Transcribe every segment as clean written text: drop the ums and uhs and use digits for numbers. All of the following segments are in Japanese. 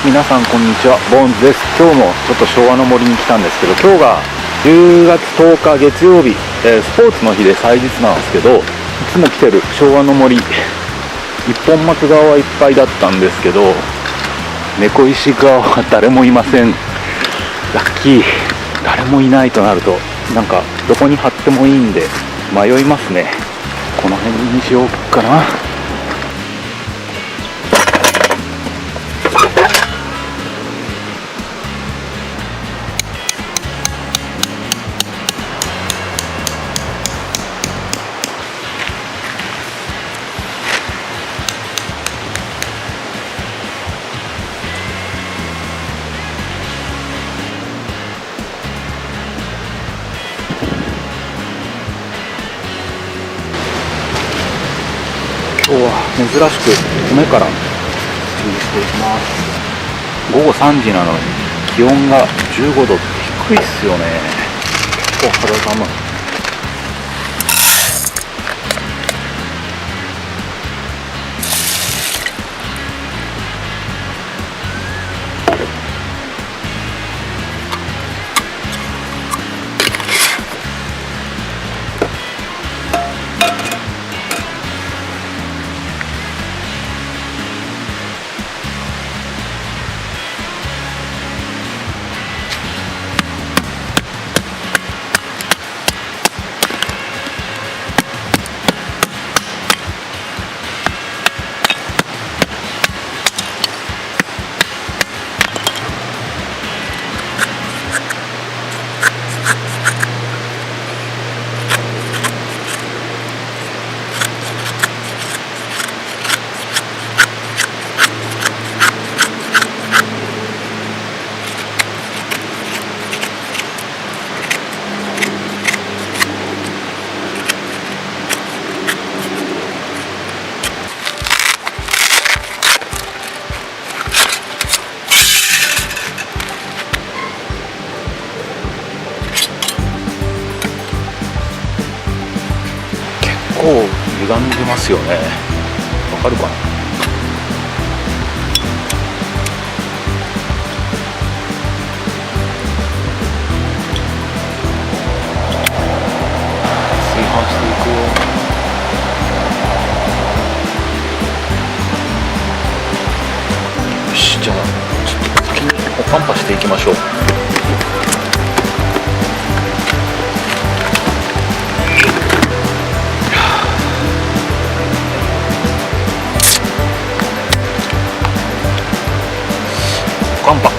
皆さんこんにちは、ボーンズです。今日もちょっと昭和の森に来たんですけど、今日が10月10日月曜日、スポーツの日で祭日なんですけど、いつも来てる昭和の森、一本松川はいっぱいだったんですけど、猫石川は誰もいません。ラッキー。誰もいないとなると、なんかどこに貼ってもいいんで迷いますね。この辺にしようかな。今日は珍しく米から注意していきます。午後3時なのに気温が15度って低いっすよね。結構肌寒い。結構歪んでますよね。わかるかな。炊飯していくよ。よし、じゃあちょっと先におかんぱしていきましょう。乾杯。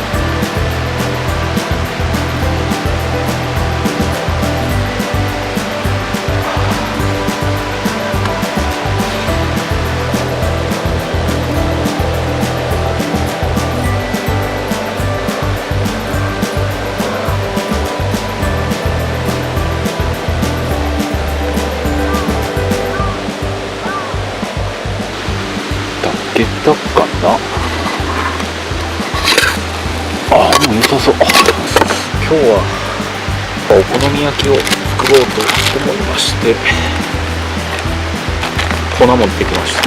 炊けたかな。もう良さそう。今日はお好み焼きを作ろうと思いまして、粉持ってきました。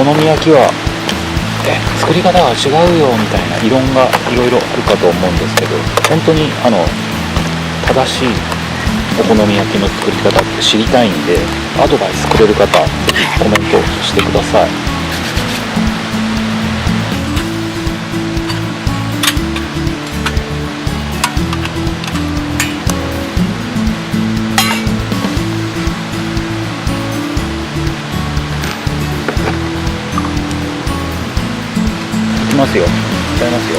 お好み焼きは作り方が違うよみたいな異論がいろいろあるかと思うんですけど、本当に正しいお好み焼きの作り方って知りたいんで、アドバイスくれる方ぜひコメントしてください。いきますよ。いっちゃいますよ。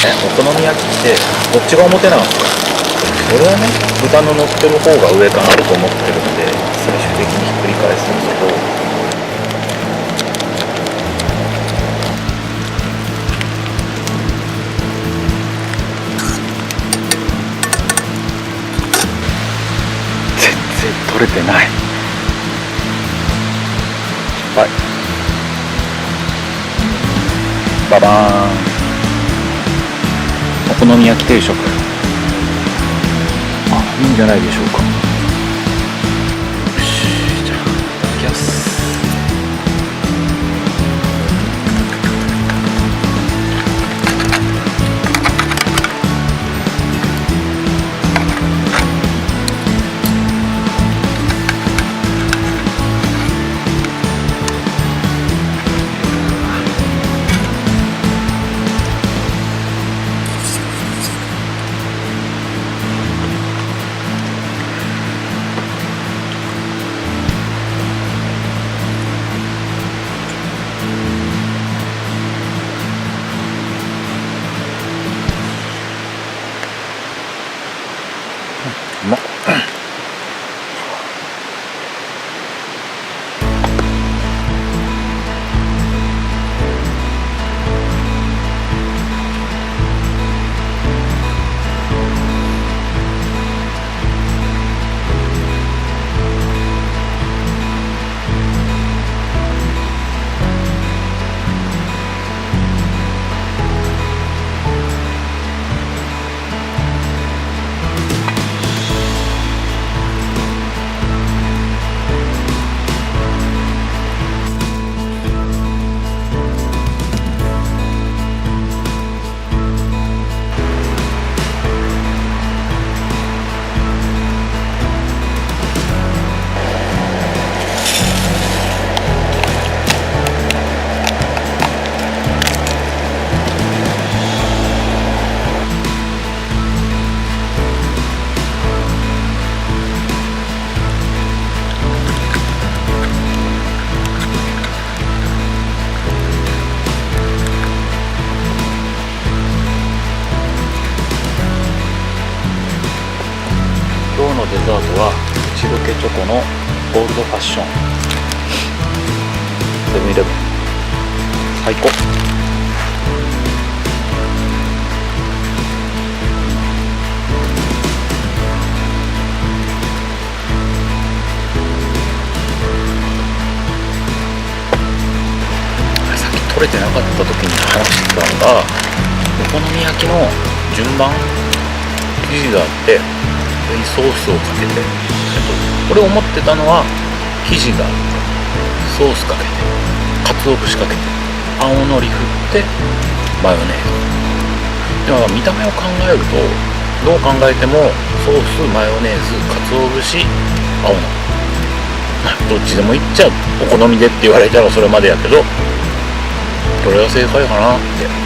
お好み焼きってどっちが表なんですか？俺はね、豚の乗ってる方が上かなと思ってるんで、最終的にひっくり返すんですけど、全然取れてない。はい、ババーン、お好み焼き定食、いいんじゃないでしょうか。よし、じゃあいただきます。うまっ。今日のデザートは口どけチョコのゴールドファッション、セブンイレブン、最高。さっき取れてなかった時に話してたのが、お好み焼きの順番、生地があってソースをかけて、俺思ってたのは生地がソースかけて、鰹節かけて、青のり振ってマヨネーズ。でも見た目を考えると、どう考えてもソース、マヨネーズ、鰹節、青のり、どっちでもいっちゃう。お好みでって言われたらそれまでやけど、これが正解かなって